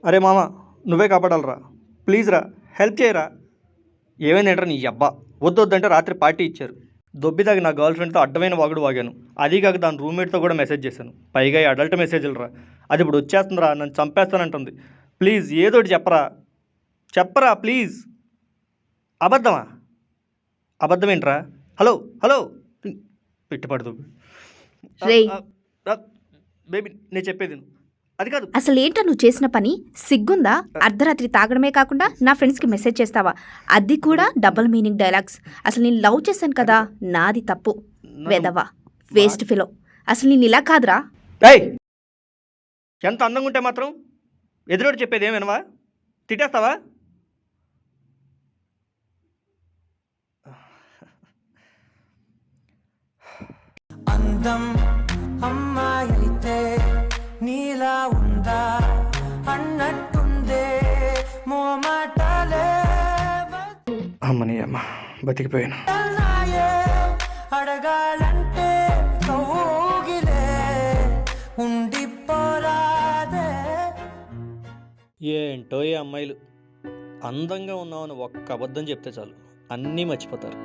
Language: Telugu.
అరే మామ, నువ్వే కాపాడాలరా, ప్లీజ్ రా, హెల్ప్ చేయరా. ఏమైందేంట్రా నీ అబ్బా, వద్దొద్దంటే రాత్రి పార్టీ ఇచ్చారు. దొబ్బిదాకి నా గర్ల్ ఫ్రెండ్తో అడ్డమైన వాగుడు వాగాను. అదీ కాక దాని రూమ్మేట్తో కూడా మెసేజ్ చేశాను. పైగా ఈ అడల్ట్ మెసేజ్లు రా. అది ఇప్పుడు వచ్చేస్తుందిరా, నన్ను చంపేస్తానంటుంది. ప్లీజ్ ఏదోటి చెప్పరా, చెప్పరా ప్లీజ్. అబద్ధమా? అబద్ధం ఏంట్రా? హలో హలో, పెట్టుపడదు. రేయ్, బేబీ నేను చెప్పేది విను. అది కాదు. అసలు ఏంటో నువ్వు చేసిన పని? సిగ్గుందా? అర్ధరాత్రి తాగడమే కాకుండా నా ఫ్రెండ్స్కి మెసేజ్ చేస్తావా? అది కూడా డబుల్ మీనింగ్ డైలాగ్స్. అసలు నేను లవ్ చేశాను కదా, నాది తప్పు. వెదవా, వేస్ట్ ఫిలో. అసలు నేను ఇలా కాదురా. ఏయ్, ఎంత అందంగా ఉంటే మాత్రం ఎదురోడు చెప్పేది ఏమేనవా? తిట్టేస్తావా? అందం అమ్మాయితే నీలా ఉందా అన్నట్టుందే మోమాటలే అమ్మని అమ్మ, బతికిపోయాను. అడగాలంటే కౌగిలే ఉండిపోరాదే. ఏంటో ఈ అమ్మాయిలు, అందంగా ఉన్నామని ఒక్క అబద్ధం చెప్తే చాలు అన్నీ మర్చిపోతారు.